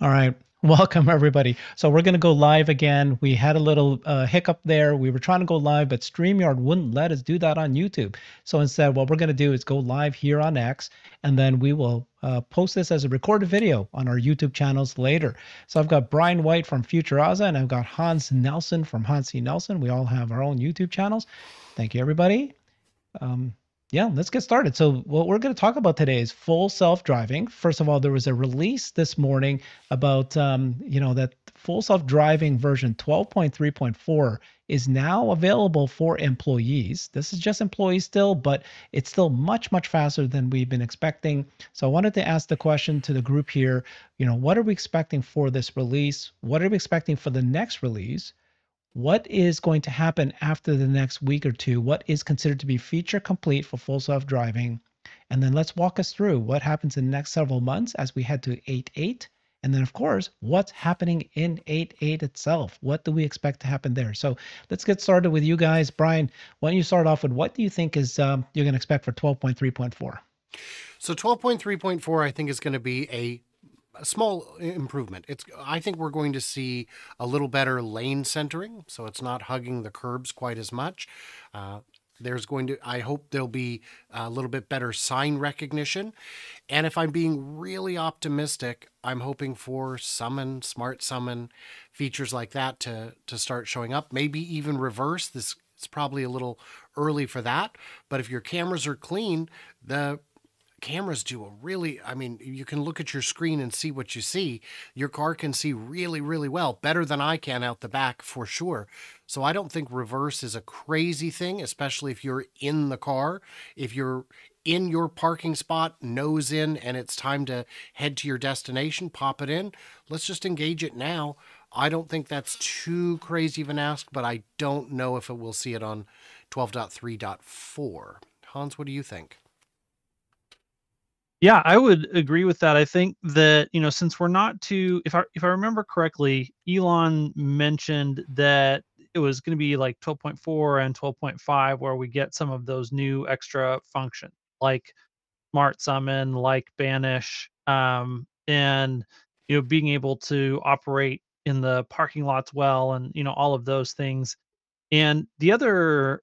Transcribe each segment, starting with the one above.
All right. Welcome, everybody. So we're going to go live again. We had a little hiccup there. We were trying to go live, but StreamYard wouldn't let us do that on YouTube. So instead, what we're going to do is go live here on X, and then we will post this as a recorded video on our YouTube channels later. So I've got Brian White from Futuraza, and I've got Hans Nelson from Hans C. Nelson. We all have our own YouTube channels. Thank you, everybody. Yeah, let's get started. So what we're going to talk about today is full self-driving. First of all, there was a release this morning about that full self-driving version 12.3.4 is now available for employees. This is just employees still, but it's still much, much faster than we've been expecting. So I wanted to ask the question to the group here, what are we expecting for this release? What are we expecting for the next release? What is going to happen after the next week or two? What is considered to be feature complete for full self-driving? And then let's walk us through what happens in the next several months as we head to 8.8. And then, of course, what's happening in 8.8 itself? What do we expect to happen there? So let's get started with you guys. Brian, why don't you start off with what do you think is you're going to expect for 12.3.4? So 12.3.4, I think, is going to be a small improvement. I think we're going to see a little better lane centering, so it's not hugging the curbs quite as much. I hope there'll be a little bit better sign recognition. And if I'm being really optimistic, I'm hoping for summon, smart summon, features like that to start showing up. Maybe even reverse. It's probably a little early for that. But if your cameras are clean, the cameras do you can look at your screen and see what you see. Your car can see really, really well, better than I can out the back for sure. So I don't think reverse is a crazy thing, especially if you're in the car. If you're in your parking spot, nose in, and it's time to head to your destination, pop it in. Let's just engage it now. I don't think that's too crazy of an ask, but I don't know if we'll see it on 12.3.4. Hans, what do you think? Yeah, I would agree with that. I think that, since we're not too, if I remember correctly, Elon mentioned that it was going to be like 12.4 and 12.5 where we get some of those new extra functions like smart summon, like banish, and being able to operate in the parking lots well, and all of those things. And the other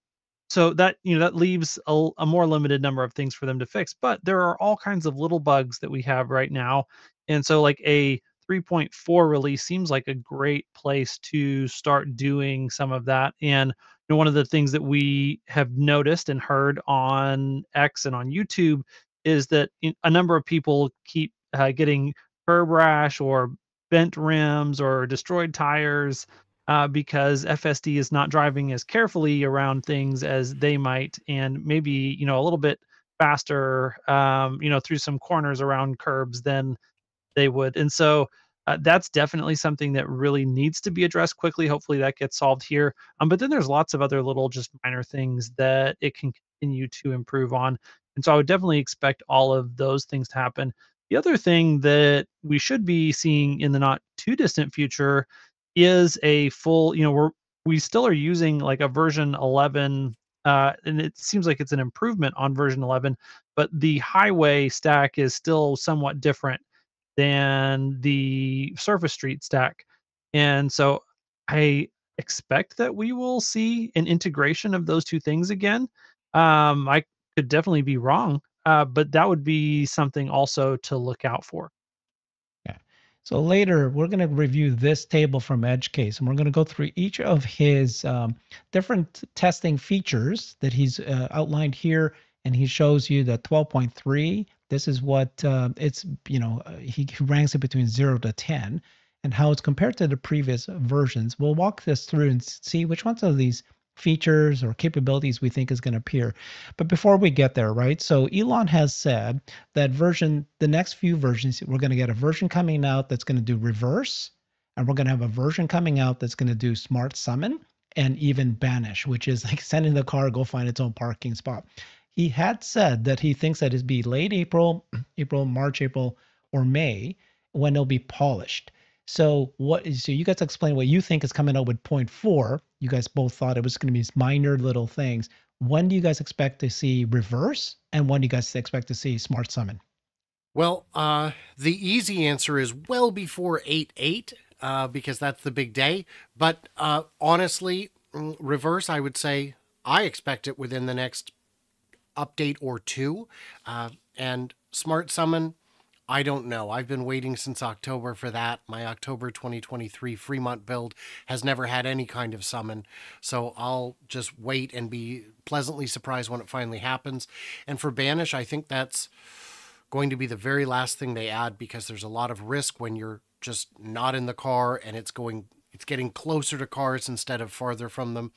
so that, that leaves a more limited number of things for them to fix, but there are all kinds of little bugs that we have right now. And so like a 3.4 release seems like a great place to start doing some of that. And one of the things that we have noticed and heard on X and on YouTube is that a number of people keep getting curb rash or bent rims or destroyed tires because FSD is not driving as carefully around things as they might, and maybe a little bit faster, through some corners around curbs than they would. And so that's definitely something that really needs to be addressed quickly. Hopefully that gets solved here. But then there's lots of other little just minor things that it can continue to improve on. And so I would definitely expect all of those things to happen. The other thing that we should be seeing in the not too distant future is a full, we still are using like a version 11, and it seems like it's an improvement on version 11, but the highway stack is still somewhat different than the surface street stack. And so I expect that we will see an integration of those two things again. I could definitely be wrong, but that would be something also to look out for. Yeah. So later, we're going to review this table from Edge Case, and we're going to go through each of his different testing features that he's outlined here. And he shows you that 12.3, this is what it's, he ranks it between 0 to 10, and how it's compared to the previous versions. We'll walk this through and see which ones of these features or capabilities we think is going to appear. But before we get there, right? So Elon has said that the next few versions, we're going to get a version coming out that's going to do reverse, and we're going to have a version coming out that's going to do smart summon and even banish, which is like sending the car go find its own parking spot. He had said that he thinks that it'd be late April, March, April, or May when it'll be polished. So you guys explain what you think is coming out with point 4. You guys both thought it was going to be minor little things. When do you guys expect to see reverse, and when do you guys expect to see smart summon? Well, the easy answer is well before 8.8, because that's the big day. But honestly, reverse, I would say I expect it within the next update or two. And Smart Summon, I don't know. I've been waiting since October for that. My October 2023 Fremont build has never had any kind of summon. So I'll just wait and be pleasantly surprised when it finally happens. And for Banish, I think that's going to be the very last thing they add, because there's a lot of risk when you're just not in the car and it's getting closer to cars instead of farther from them.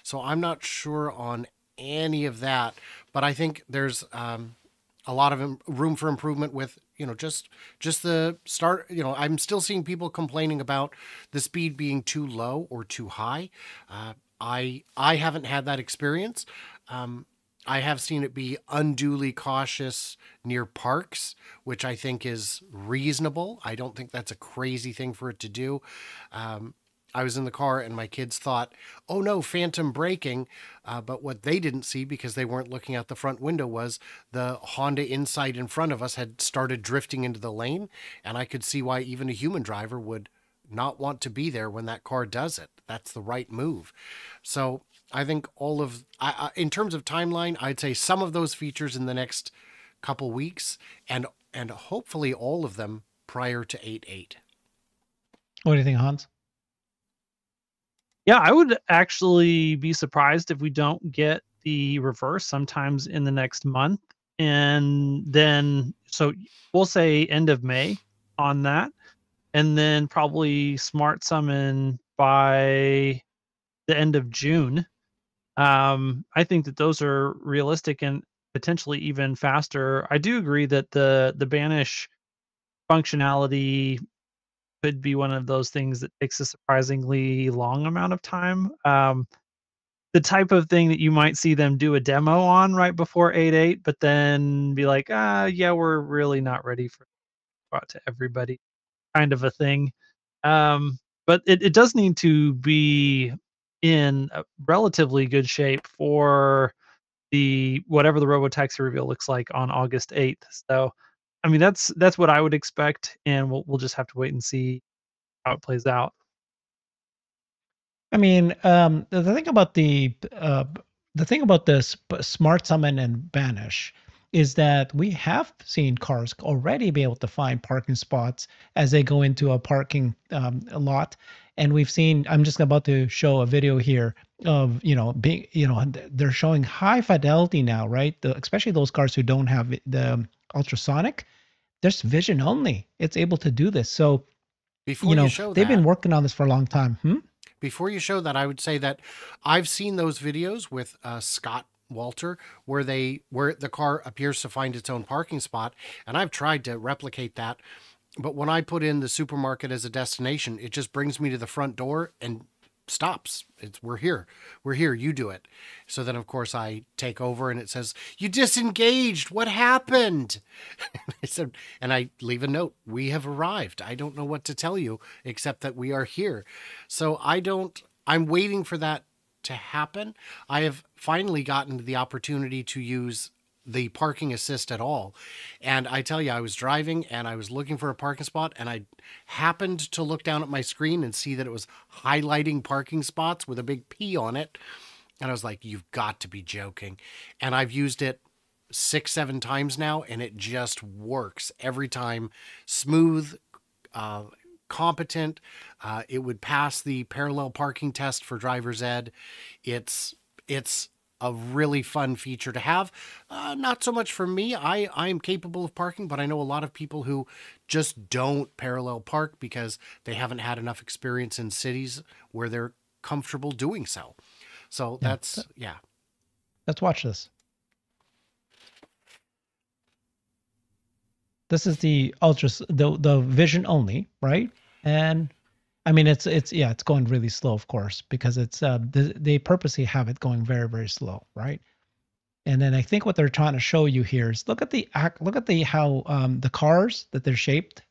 So I'm not sure on any of that, but I think there's a lot of room for improvement with, just the start. I'm still seeing people complaining about the speed being too low or too high. I haven't had that experience. I have seen it be unduly cautious near parks, which I think is reasonable. I don't think that's a crazy thing for it to do. I was in the car and my kids thought, oh no, phantom braking. But what they didn't see, because they weren't looking out the front window, was the Honda Insight in front of us had started drifting into the lane. And I could see why even a human driver would not want to be there when that car does it. That's the right move. So I think in terms of timeline, I'd say some of those features in the next couple weeks, and hopefully all of them prior to 8.8. What do you think, Hans? Yeah, I would actually be surprised if we don't get the reverse sometimes in the next month. And then, so we'll say end of May on that. And then probably Smart Summon by the end of June. I think that those are realistic and potentially even faster. I do agree that the Banish functionality could be one of those things that takes a surprisingly long amount of time. The type of thing that you might see them do a demo on right before 8.8, but then be like, yeah, we're really not ready for out to everybody, kind of a thing. But it does need to be in a relatively good shape for the whatever the Robotaxi reveal looks like on August 8th. So, I mean, that's what I would expect, and we'll just have to wait and see how it plays out. I mean, the thing about this Smart Summon and Banish is that we have seen cars already be able to find parking spots as they go into a parking lot, and we've seen. I'm just about to show a video here of being they're showing high fidelity now, right? Especially those cars who don't have the ultrasonic. There's vision only. It's able to do this. So Before you show they've been that, working on this for a long time. I would say that I've seen those videos with Scott Walter where the car appears to find its own parking spot, and I've tried to replicate that. But when I put in the supermarket as a destination, it just brings me to the front door and stops. We're here. You do it. So then, of course, I take over and it says, you disengaged. What happened? I said, and I leave a note. We have arrived. I don't know what to tell you except that we are here. So I'm waiting for that to happen. I have finally gotten the opportunity to use the parking assist at all. And I tell you, I was driving and I was looking for a parking spot, and I happened to look down at my screen and see that it was highlighting parking spots with a big P on it. And I was like, you've got to be joking. And I've used it 6-7 times now, and it just works every time. Smooth, competent. It would pass the parallel parking test for driver's ed. It's a really fun feature to have. Not so much for me. I am capable of parking, but I know a lot of people who just don't parallel park because they haven't had enough experience in cities where they're comfortable doing so. So yeah. Let's watch this. This is the the vision only, right? And I mean, it's going really slow, of course, because it's they purposely have it going very, very slow, right? And then I think what they're trying to show you here is look at the how the cars that they're shaped.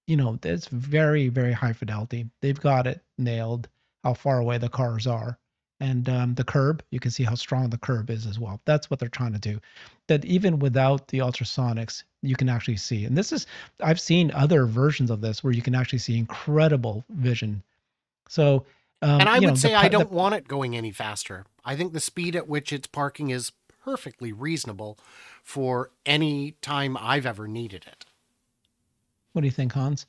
It's very, very high fidelity. They've got it nailed how far away the cars are, And the curb, you can see how strong the curb is as well. That's what they're trying to do. That even without the ultrasonics, you can actually see. And this is, I've seen other versions of this where you can actually see incredible vision. So, And I you would know, say I don't want it going any faster. I think the speed at which it's parking is perfectly reasonable for any time I've ever needed it. What do you think, Hans?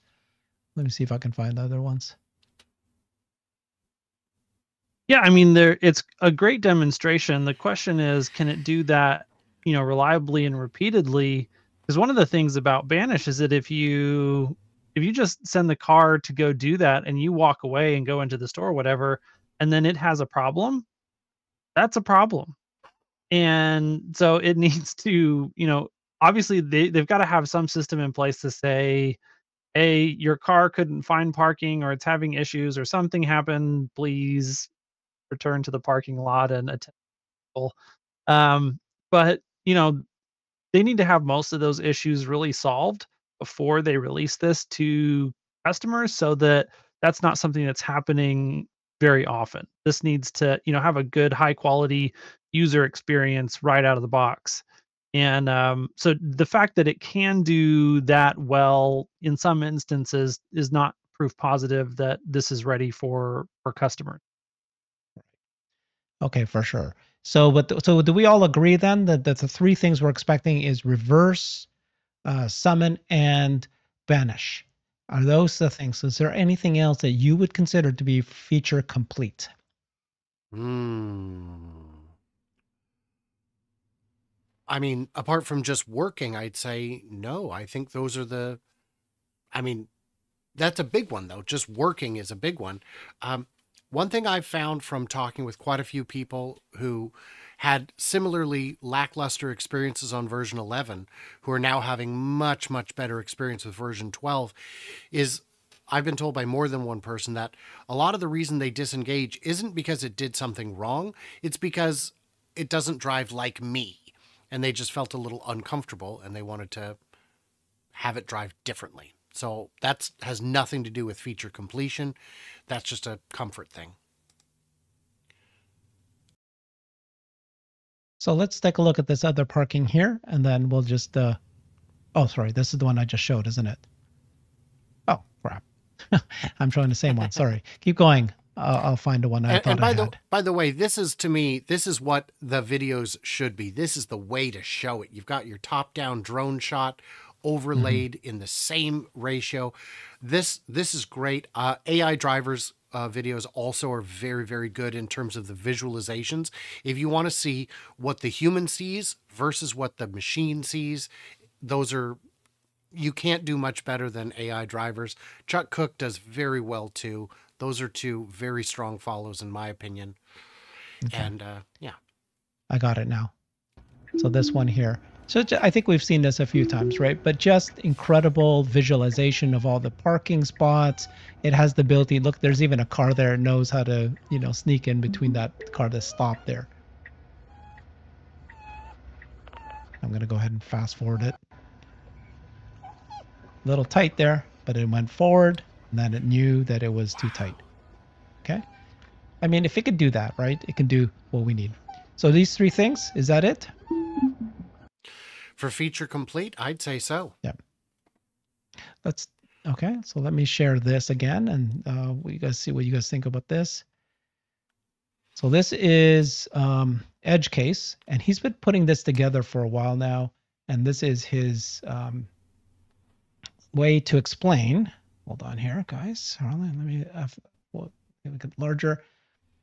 Let me see if I can find the other ones. Yeah, I mean, it's a great demonstration. The question is, can it do that, you know, reliably and repeatedly? Because one of the things about Banish is that if you just send the car to go do that and you walk away and go into the store or whatever, and then it has a problem, that's a problem. And so it needs to, you know, obviously they've got to have some system in place to say, hey, your car couldn't find parking or it's having issues or something happened, please return to the parking lot and attend people. But you know, they need to have most of those issues really solved before they release this to customers, so that that's not something that's happening very often. This needs to, you know, have a good high quality user experience right out of the box. And so the fact that it can do that well in some instances is not proof positive that this is ready for customers. Okay, for sure. So, so do we all agree then that, the three things we're expecting is reverse, summon, and banish? Are those the things? Is there anything else that you would consider to be feature complete? I mean, apart from just working, I'd say no. I think those are the, I mean, that's a big one though. Just working is a big one. One thing I've found from talking with quite a few people who had similarly lackluster experiences on version 11, who are now having much, much better experience with version 12, is I've been told by more than one person that a lot of the reason they disengage isn't because it did something wrong. It's because it doesn't drive like me. And they just felt a little uncomfortable and they wanted to have it drive differently. So that has nothing to do with feature completion. That's just a comfort thing. So let's take a look at this other parking here, and then we'll just, oh, sorry, this is the one I just showed, isn't it? Oh, crap. I'm showing the same one. Sorry. Keep going. I'll find the one I thought I had. By the way, this is, to me, this is what the videos should be. This is the way to show it. You've got your top-down drone shot overlaid in the same ratio. This is great. AI drivers videos also are very, very good in terms of the visualizations. If you want to see what the human sees versus what the machine sees, those are, you can't do much better than AI drivers. Chuck Cook does very well too. Those are two very strong follows in my opinion. Okay. And yeah. I got it now. So this one here. So I think we've seen this a few times, right? But just incredible visualization of all the parking spots. It has the ability, look, there's even a car there. It knows how to, you know, sneak in between that car that's stopped there. I'm going to go ahead and fast forward it. A little tight there, but it went forward, and then it knew that it was too tight. Okay? I mean, if it could do that, right, it can do what we need. So these three things, is that it? For feature complete, I'd say so. Yeah. Let's, okay, so let me share this again, and you guys see what you guys think about this. So this is Edge Case, and he's been putting this together for a while now, and this is his way to explain. Hold on here, guys. Let me make it larger.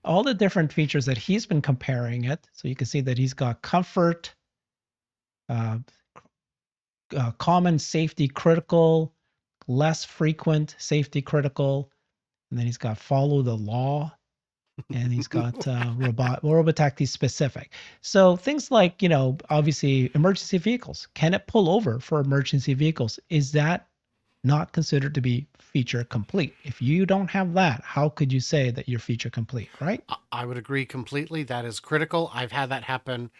All the different features that he's been comparing it. So you can see that he's got comfort, common safety critical, less frequent safety critical, and then he's got follow the law, and he's got robotaxi specific. So things like, you know, obviously emergency vehicles. Can it pull over for emergency vehicles? Is that not considered to be feature complete? If you don't have that, how could you say that you're feature complete, right? I would agree completely. That is critical. I've had that happen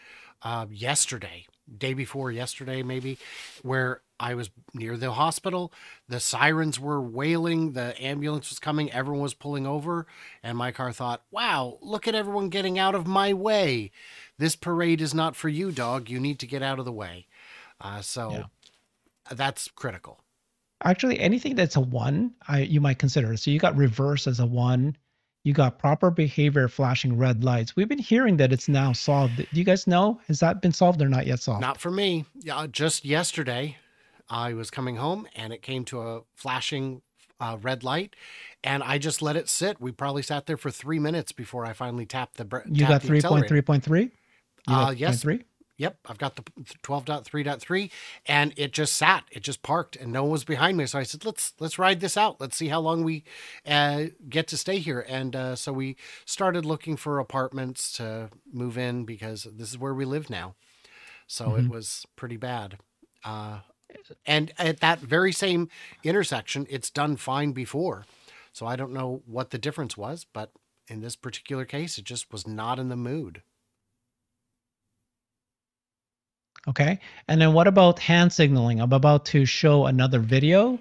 yesterday, day before yesterday maybe, where I was near the hospital. The sirens were wailing. The ambulance was coming. Everyone was pulling over. And my car thought, wow, look at everyone getting out of my way. This parade is not for you, dog. You need to get out of the way. So that's critical. Actually, anything that's a 1, you might consider. So you got reverse as a 1. You got proper behavior flashing red lights. We've been hearing that it's now solved. Do you guys know? Has that been solved or not yet solved? Not for me. Just yesterday, I was coming home and it came to a flashing red light, and I just let it sit. We probably sat there for 3 minutes before I finally tapped the. You got 3.3.3. Yes. 3? Yep, I've got the 12.3.3, and it just sat. It just parked, and no one was behind me. So I said, let's ride this out. Let's see how long we get to stay here. And so we started looking for apartments to move in because this is where we live now. So it was pretty bad. And at that very same intersection, it's done fine before. So I don't know what the difference was, but in this particular case, it just was not in the mood. Okay. And then what about hand signaling? I'm about to show another video,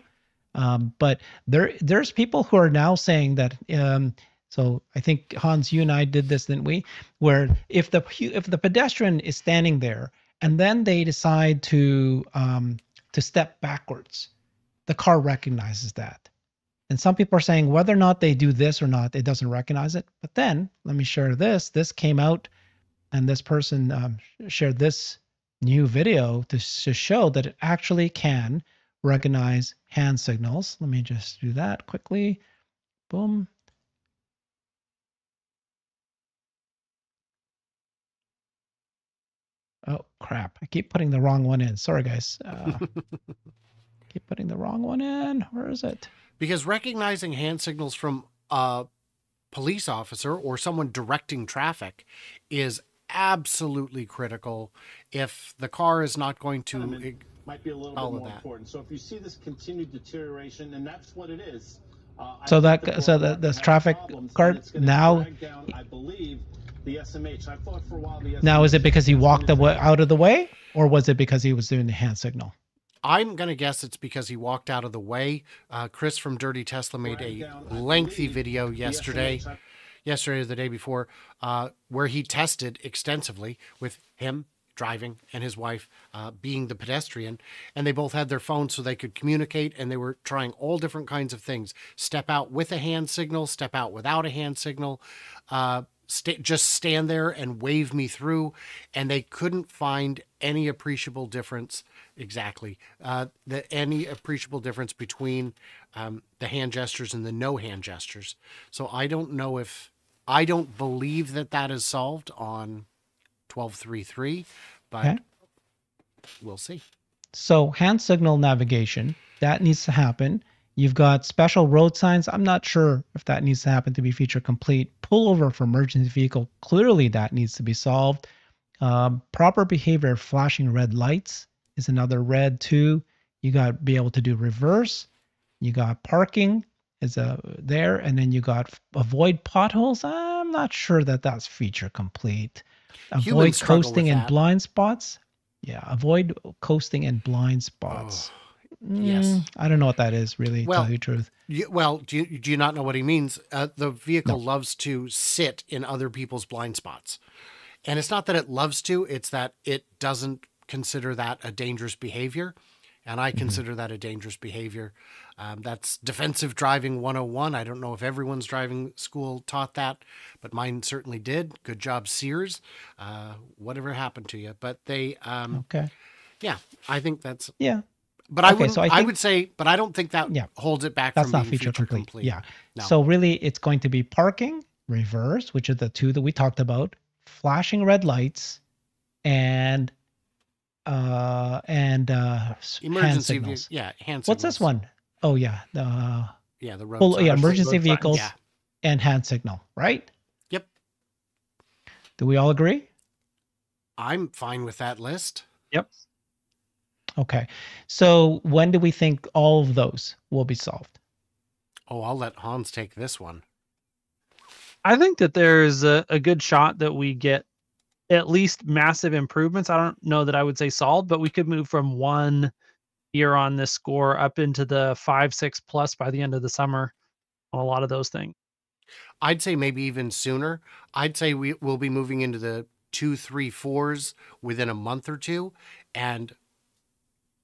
but there's people who are now saying that. So I think Hans, you and I did this, didn't we? Where if the pedestrian is standing there and then they decide to step backwards, the car recognizes that. And some people are saying whether or not they do this or not, it doesn't recognize it. But then let me share this. This came out, and this person shared this new video to show that it actually can recognize hand signals. Let me just do that quickly. Boom. Oh, crap. I keep putting the wrong one in. Sorry, guys. Keep putting the wrong one in. Where is it? Because recognizing hand signals from a police officer or someone directing traffic is absolutely critical if the car is not going to might be a little bit more important. So if you see this continued deterioration, and that's what it is. So this traffic card now, I believe the SMH. I thought for a while the SMH. Now is it because he walked out of the way, or was it because he was doing the hand signal? I'm going to guess it's because he walked out of the way. Chris from Dirty Tesla made a lengthy video yesterday or the day before, where he tested extensively with him driving and his wife being the pedestrian, and they both had their phones so they could communicate, and they were trying all different kinds of things. Step out with a hand signal, step out without a hand signal, just stand there and wave me through, and they couldn't find any appreciable difference any appreciable difference between the hand gestures and the no hand gestures. So I don't believe that is solved on 12.3.3, but we'll see. So hand signal navigation, that needs to happen. You've got special road signs. I'm not sure if that needs to happen to be feature complete. Pull over for emergency vehicle. Clearly that needs to be solved. Proper behavior, flashing red lights is another red too. You got to be able to do reverse. You got parking is there. And then you got avoid potholes. I'm not sure that that's feature complete. Avoid coasting in blind spots. Yeah, avoid coasting in blind spots. Yes. I don't know what that is, really, to tell you the truth. Do you not know what he means? The vehicle loves to sit in other people's blind spots. And it's not that it loves to, it's that it doesn't consider that a dangerous behavior. And I consider that a dangerous behavior. That's defensive driving 101. I don't know if everyone's driving school taught that, but mine certainly did. Good job, Sears. Whatever happened to you? But they, yeah, I think that's, But I would say, but I don't think that holds it back from being feature complete. Yeah. No. So really, it's going to be parking, reverse, which are the two that we talked about, flashing red lights, and emergency hand signals. Hand signals. What's this one? Oh yeah, the road emergency vehicles and hand signal, right? Yep. Do we all agree? I'm fine with that list. Yep. Okay. So when do we think all of those will be solved? Oh, I'll let Hans take this one. I think that there's a good shot that we get at least massive improvements. I don't know that I would say solved, but we could move from one year on this score up into the 5, 6 plus by the end of the summer on a lot of those things. I'd say maybe even sooner. I'd say we'll be moving into the 2, 3, 4s within a month or two, and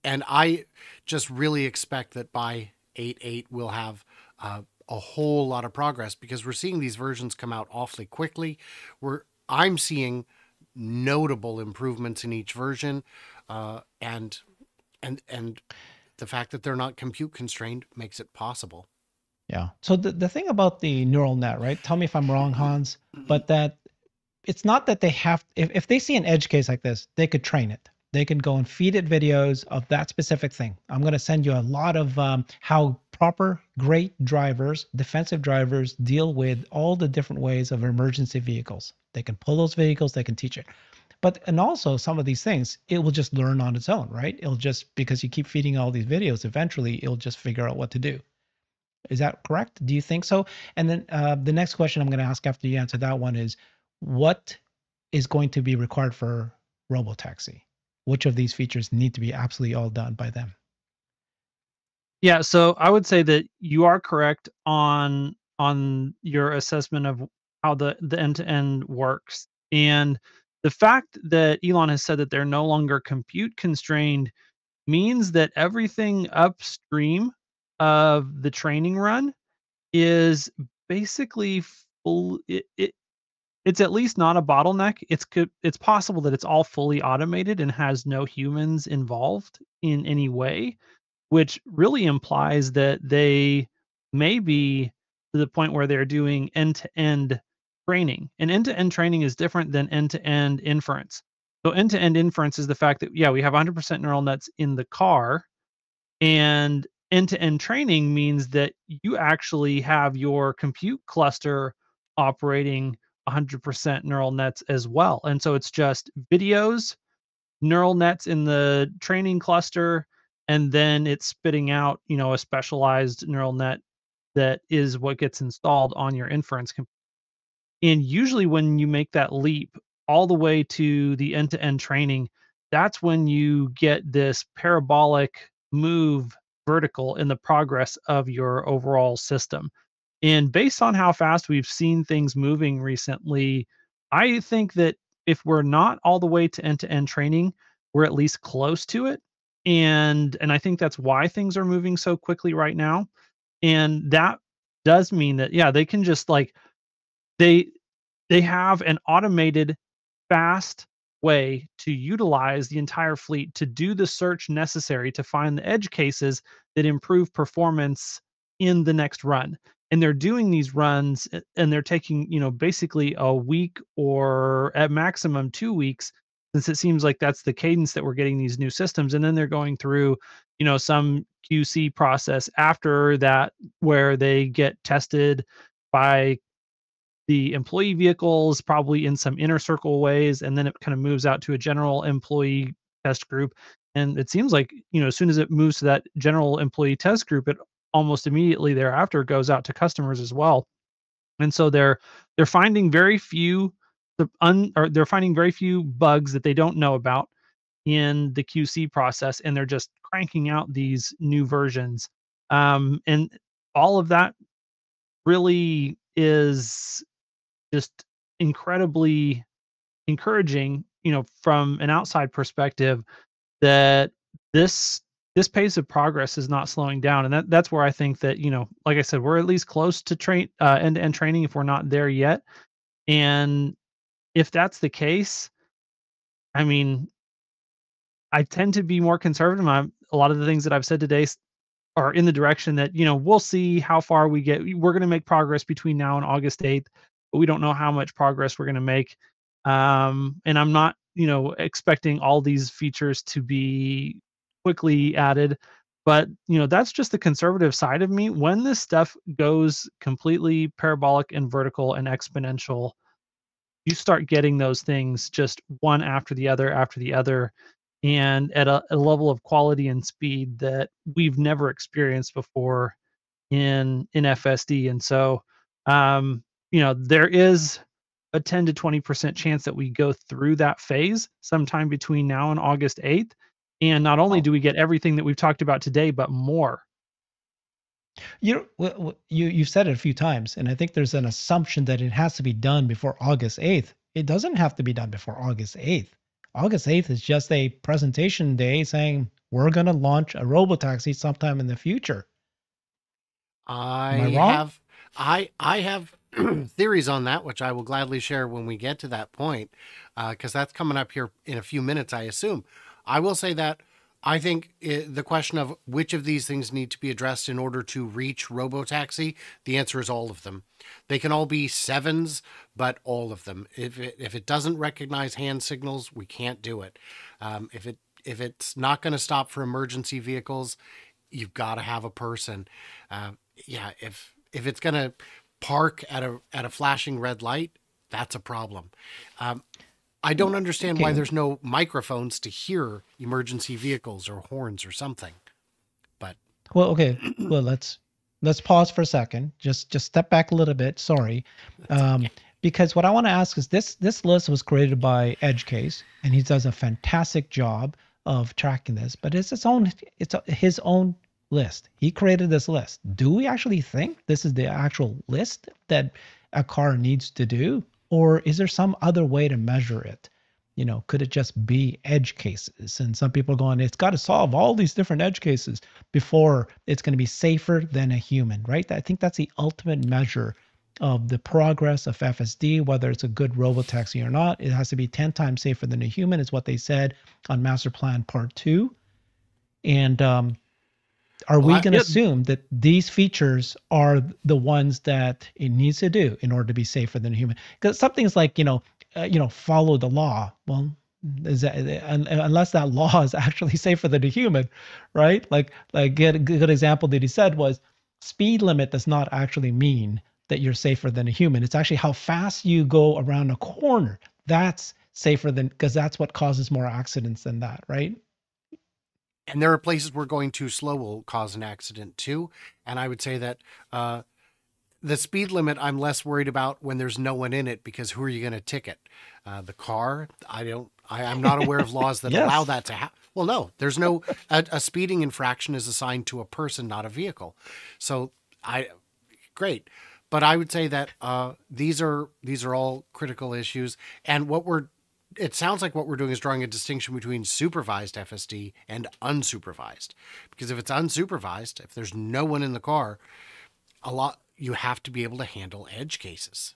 I just really expect that by 8.8 we'll have a whole lot of progress, because we're seeing these versions come out awfully quickly. I'm seeing notable improvements in each version, and the fact that they're not compute constrained makes it possible. Yeah. So the thing about the neural net, right? Tell me if I'm wrong, Hans, but that it's not that they have, if they see an edge case like this, they could train it. They can go and feed it videos of that specific thing. I'm going to send you a lot of how proper, great drivers, defensive drivers deal with all the different ways of emergency vehicles. They can pull those vehicles, they can teach it. And also some of these things, it will just learn on its own, right? It'll just, because you keep feeding all these videos, eventually it'll just figure out what to do. Is that correct? Do you think so? And then the next question I'm going to ask after you answer that one is, what is going to be required for robotaxi? Which of these features need to be absolutely all done by them? Yeah, so I would say that you are correct on your assessment of how the end-to-end works. And the fact that Elon has said that they're no longer compute constrained means that everything upstream of the training run is basically full. It's at least not a bottleneck. It's possible that it's all fully automated and has no humans involved in any way, which really implies that they may be to the point where they're doing end-to-end training. And end-to-end training is different than end-to-end inference. So end-to-end inference is the fact that, yeah, we have 100% neural nets in the car, and end-to-end training means that you actually have your compute cluster operating 100% neural nets as well. And so it's just videos, neural nets in the training cluster, and then it's spitting out, a specialized neural net that is what gets installed on your inference computer. And usually when you make that leap all the way to the end-to-end training, that's when you get this parabolic move vertical in the progress of your overall system. And based on how fast we've seen things moving recently, I think that if we're not all the way to end-to-end training, we're at least close to it. And I think that's why things are moving so quickly right now. And that does mean that, yeah, they can just they they have an automated, fast way to utilize the entire fleet to do the search necessary to find the edge cases that improve performance in the next run. And they're doing these runs and they're taking, basically a week or at maximum 2 weeks, since it seems like that's the cadence that we're getting these new systems. And then they're going through, some QC process after that where they get tested by the employee vehicles, probably in some inner circle ways, and then it kind of moves out to a general employee test group. And it seems like, as soon as it moves to that general employee test group, it almost immediately thereafter goes out to customers as well. And so they're finding very few they're finding very few bugs that they don't know about in the QC process, and they're just cranking out these new versions. And all of that really is just incredibly encouraging, from an outside perspective, that this pace of progress is not slowing down. And that's where I think that, like I said, we're at least close to end-to-end training if we're not there yet. And if that's the case, I mean, I tend to be more conservative. A lot of the things that I've said today are in the direction that, we'll see how far we get. We're going to make progress between now and August 8th, but we don't know how much progress we're going to make. And I'm not, expecting all these features to be quickly added. But, that's just the conservative side of me. When this stuff goes completely parabolic and vertical and exponential, you start getting those things just one after the other, and at a level of quality and speed that we've never experienced before in FSD. And so, there is a 10 to 20% chance that we go through that phase sometime between now and August 8th. And not only Oh. do we get everything that we've talked about today, but more. You've said it a few times, and I think there's an assumption that it has to be done before August 8th. It doesn't have to be done before August 8th. August 8th is just a presentation day saying we're going to launch a robotaxi sometime in the future. Am I wrong? I have theories on that, which I will gladly share when we get to that point, because that's coming up here in a few minutes, I assume. I will say that I think the question of which of these things need to be addressed in order to reach robotaxi, the answer is all of them. They can all be sevens, but all of them. If it doesn't recognize hand signals, we can't do it. If it's not going to stop for emergency vehicles, you've got to have a person. Yeah, if it's going to park at a flashing red light, that's a problem. I don't understand why there's no microphones to hear emergency vehicles or horns or something. But well, okay. Well, let's pause for a second. Just step back a little bit. Sorry. Because what I want to ask is this list was created by EdgeCase, and he does a fantastic job of tracking this, but it's his own list. He created this list. Do we actually think this is the actual list that a car needs to do? Or is there some other way to measure it? Could it just be edge cases? And some people are going, it's got to solve all these different edge cases before it's going to be safer than a human, right? I think that's the ultimate measure of the progress of FSD, whether it's a good robotaxi or not. It has to be 10 times safer than a human, is what they said on Master Plan Part 2. And are we going to assume that these features are the ones that it needs to do in order to be safer than a human? Because something's like, follow the law. Well, unless that law is actually safer than a human, right? Like a good example that he said was speed limit does not actually mean that you're safer than a human. It's actually how fast you go around a corner. That's safer than, because that's what causes more accidents than that, right? And there are places where going too slow will cause an accident too. And I would say that the speed limit, I'm less worried about when there's no one in it, because who are you going to ticket? The car? I'm not aware of laws that allow that to happen. Well, no, there's no, a speeding infraction is assigned to a person, not a vehicle. So great. But I would say that these are all critical issues. And it sounds like what we're doing is drawing a distinction between supervised FSD and unsupervised. Because if it's unsupervised, if there's no one in the car, you have to be able to handle edge cases.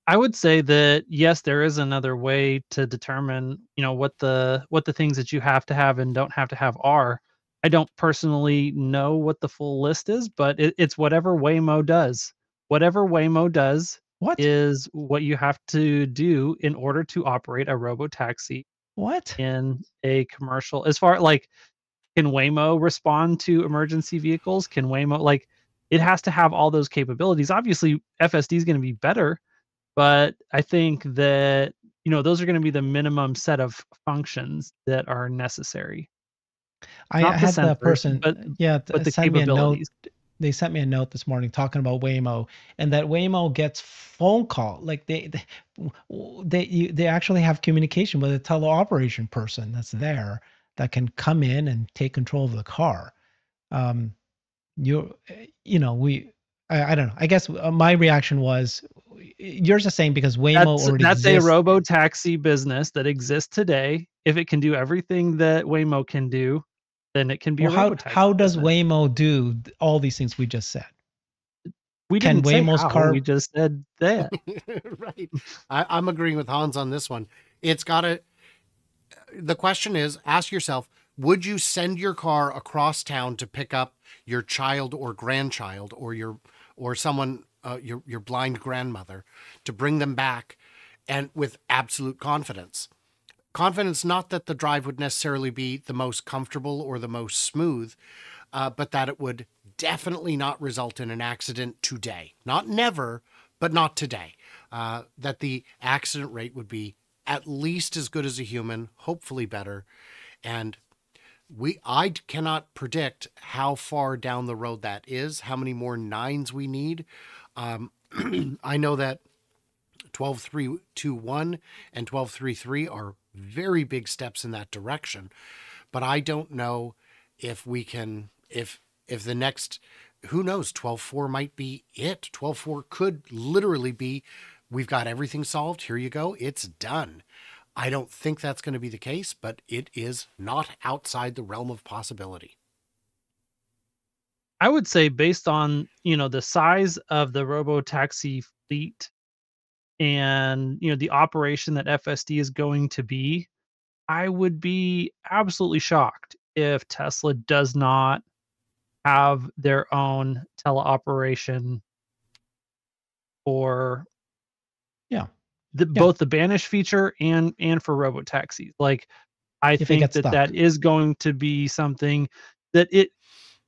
I would say that yes, there is another way to determine, what the things that you have to have and don't have to have are. I don't personally know what the full list is, but it's whatever Waymo does. Whatever Waymo does is what you have to do in order to operate a robotaxi. What? In a commercial, as far like, can Waymo respond to emergency vehicles? Can Waymo, it has to have all those capabilities. Obviously, FSD is going to be better, but I think that, those are going to be the minimum set of functions that are necessary. I Not the had sensors, that person, but the sent me a note. capabilities. They sent me a note this morning talking about Waymo, and that Waymo gets phone call. Like they actually have communication with a teleoperation person that's there that can come in and take control of the car. I don't know. I guess my reaction was, you're just saying because Waymo already That's exists. a robotaxi business that exists today. If it can do everything that Waymo can do, then it can be a robotaxi. How does business. Waymo do all these things we just said? We Can didn't say Waymo's how, car? we just said that. Right. I'm agreeing with Hans on this one. The question is, ask yourself, would you send your car across town to pick up your child or grandchild or someone, your blind grandmother, to bring them back, and with absolute confidence? Confidence, not that the drive would necessarily be the most comfortable or the most smooth, but that it would definitely not result in an accident today. Not never, but not today. That the accident rate would be at least as good as a human, hopefully better. And I cannot predict how far down the road that is, how many more nines we need. I know that 12.321 and 12.3.3 are very big steps in that direction. But I don't know if we can, if the next, who knows, 12.4 might be it. 12.4 could literally be, we've got everything solved. Here you go. It's done. I don't think that's going to be the case, but it is not outside the realm of possibility. I would say based on, the size of the robo-taxi fleet and, the operation that FSD is going to be, I would be absolutely shocked if Tesla does not have their own teleoperation for Yeah. both the banish feature and for robotaxis. Like, I If it think gets that stuck. that is going to be something that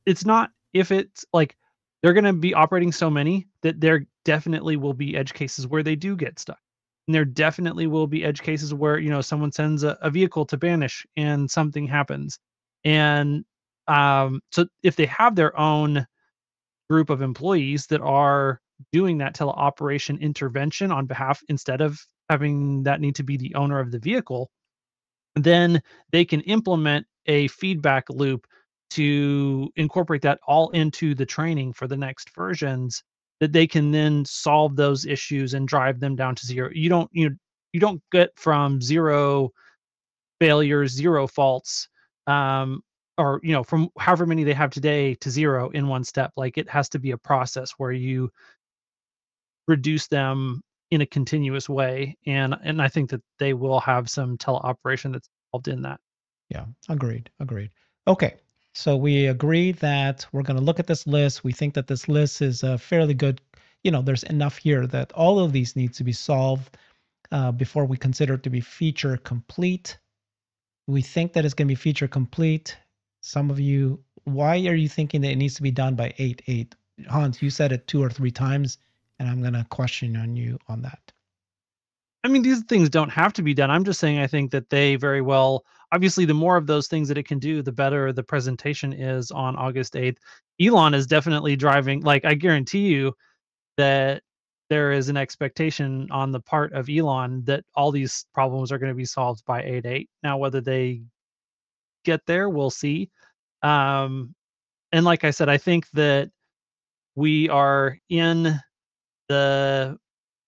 it's not, if it's like they're going to be operating so many that there definitely will be edge cases where they do get stuck. And there definitely will be edge cases where, someone sends a vehicle to banish and something happens. And so if they have their own group of employees that are doing that teleoperation intervention on behalf, instead of having that need to be the owner of the vehicle, then they can implement a feedback loop to incorporate that all into the training for the next versions, that they can then solve those issues and drive them down to zero. You don't get from zero failures, zero faults, or from however many they have today to zero in one step. Like, it has to be a process where you reduce them in a continuous way, and I think that they will have some teleoperation that's involved in that. Yeah, agreed. Okay, so we agree that we're going to look at this list. We think that this list is fairly good. There's enough here that all of these needs to be solved before we consider it to be feature complete. We think that it's going to be feature complete. Some of you, why are you thinking that it needs to be done by 8.8? Hans, you said it 2 or 3 times, and I'm going to question on you on that. I mean, these things don't have to be done. I'm just saying I think that they very well, obviously, the more of those things that it can do, the better the presentation is on August 8th. Elon is definitely driving, like, I guarantee you that there is an expectation on the part of Elon that all these problems are going to be solved by 8.8. Now, whether they get there, we'll see. And like I said, I think that we are in the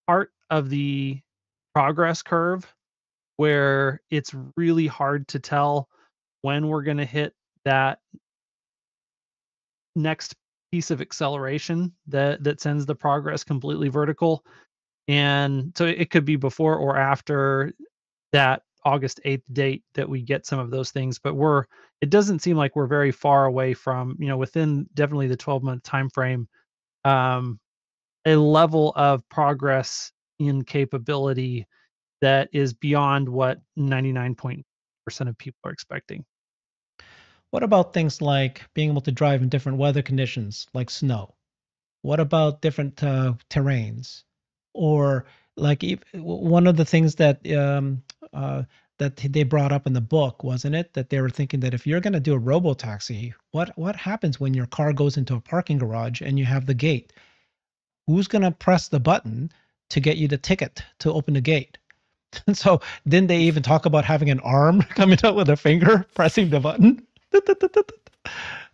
part of the progress curve where it's really hard to tell when we're going to hit that next piece of acceleration that sends the progress completely vertical. And so it could be before or after that August 8th date that we get some of those things, but it doesn't seem like we're very far away from, within definitely the 12-month time frame, a level of progress in capability that is beyond what 99% of people are expecting. What about things like being able to drive in different weather conditions, like snow? What about different terrains? Or like one of the things that they brought up in the book, wasn't it? That they were thinking that if you're going to do a robo-taxi, what happens when your car goes into a parking garage and you have the gate? Who's going to press the button to get you the ticket to open the gate? And so didn't they even talk about having an arm coming out with a finger pressing the button?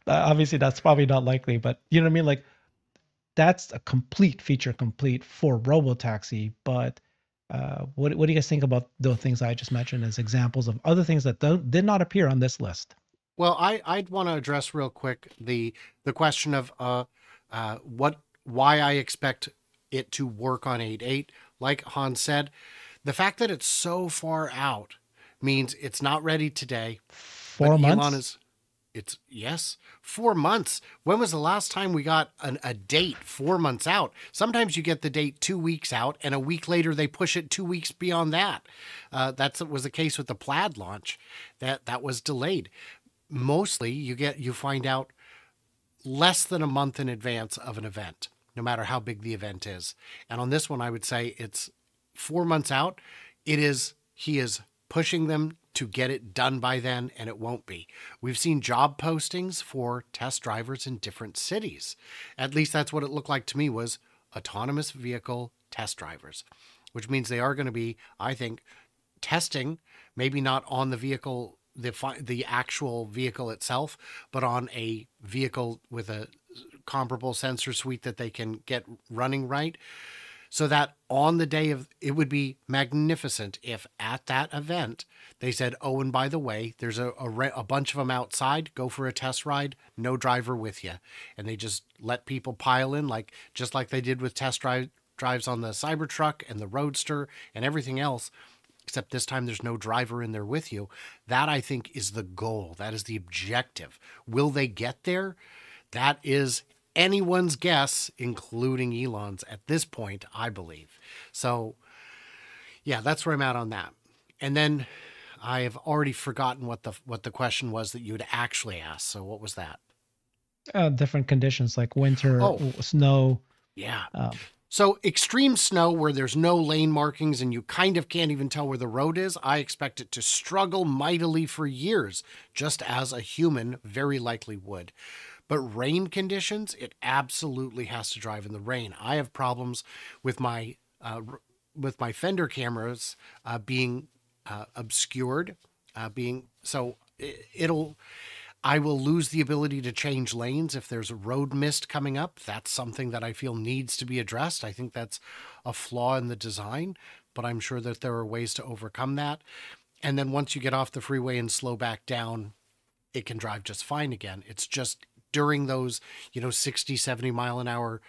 Obviously, that's probably not likely, but you know what I mean? Like, that's a complete feature complete for robotaxi. But what do you guys think about the things I just mentioned as examples of other things that did not appear on this list? Well, I'd want to address real quick the question of why I expect it to work on 8.8. Like Hans said, the fact that it's so far out means it's not ready today. 4 months? Elon is, yes, 4 months. When was the last time we got a date 4 months out? Sometimes you get the date 2 weeks out, and a week later they push it 2 weeks beyond that. That was the case with the Plaid launch. That was delayed. Mostly you find out less than a month in advance of an event, no matter how big the event is. And on this one, I would say it's 4 months out. He is pushing them to get it done by then, and it won't be. We've seen job postings for test drivers in different cities. At least that's what it looked like to me, was autonomous vehicle test drivers, which means they are going to be, I think, testing, maybe not on the vehicle, the actual vehicle itself, but on a vehicle with a comparable sensor suite that they can get running right. So that on the day of, it would be magnificent if at that event they said, oh, and by the way, there's a bunch of them outside, go for a test ride, no driver with you. And they just let people pile in, just like they did with drives on the Cybertruck and the Roadster and everything else, except this time there's no driver in there with you. That, I think, is the goal. That is the objective. Will they get there? That is anyone's guess, including Elon's at this point, I believe. So, yeah, that's where I'm at on that. And then I have already forgotten what the question was that you had actually asked. So what was that? Different conditions like winter, snow. Yeah. So extreme snow where there's no lane markings and you kind of can't even tell where the road is, I expect it to struggle mightily for years, just as a human very likely would. But rain conditions, it absolutely has to drive in the rain. I have problems with my fender cameras being obscured, I will lose the ability to change lanes if there's a road mist coming up. That's something that I feel needs to be addressed. I think that's a flaw in the design, but I'm sure that there are ways to overcome that. And then once you get off the freeway and slow back down, it can drive just fine again. It's just during those, 60, 70 mile an hour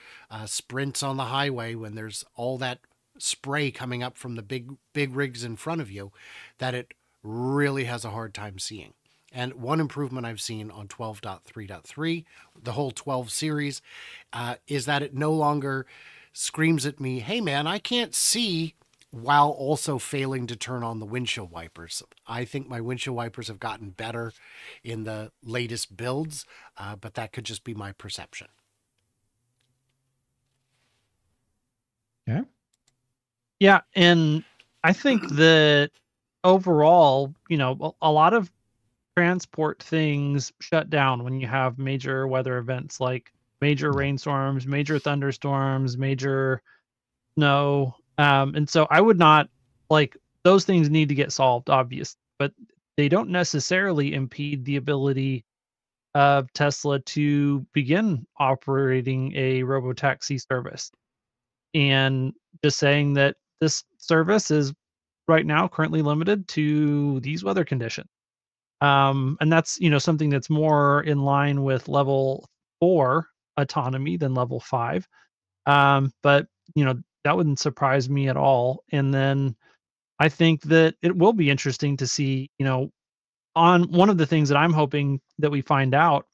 sprints on the highway when there's all that spray coming up from the big rigs in front of you that it really has a hard time seeing. And one improvement I've seen on 12.3.3, the whole 12 series, is that it no longer screams at me, hey man, I can't see, while also failing to turn on the windshield wipers. I think my windshield wipers have gotten better in the latest builds, but that could just be my perception. Yeah. Yeah, and I think that overall, a lot of transport things shut down when you have major weather events like major rainstorms, major thunderstorms, major snow. And so I would not those things need to get solved, obviously, but they don't necessarily impede the ability of Tesla to begin operating a robotaxi service. And just saying that this service is right now currently limited to these weather conditions. And that's, something that's more in line with level 4 autonomy than level 5. But, that wouldn't surprise me at all. And then I think that it will be interesting to see, on one of the things that I'm hoping that we find out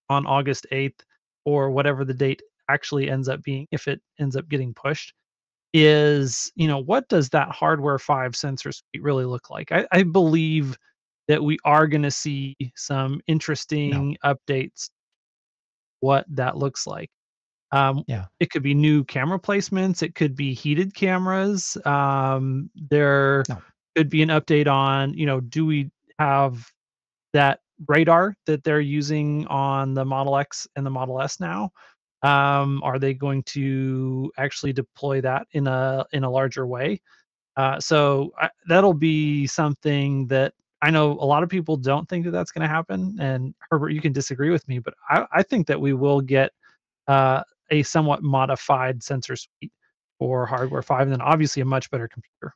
on August 8th or whatever the date actually ends up being, if it ends up getting pushed, is, what does that hardware 5 sensor suite really look like? I believe that we are going to see some interesting updates, what that looks like. It could be new camera placements. It could be heated cameras. There could be an update on, do we have that radar that they're using on the Model X and the Model S now? Are they going to actually deploy that in a larger way? So that'll be something that I know a lot of people don't think that that's going to happen. And Herbert, you can disagree with me, but I think that we will get a somewhat modified sensor suite for hardware 5, and then obviously a much better computer.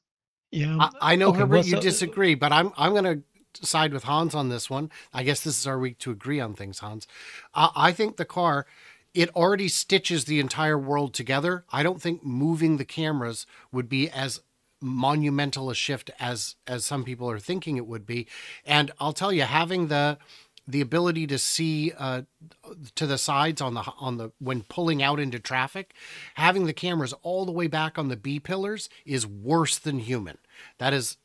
Yeah, I know, Herbert, you disagree, but I'm going to side with Hans on this one. I guess this is our week to agree on things, Hans. I think the car, it already stitches the entire world together. I don't think moving the cameras would be as monumental a shift as some people are thinking it would be. And I'll tell you, having the ability to see to the sides on the when pulling out into traffic, having the cameras all the way back on the B pillars is worse than human. That is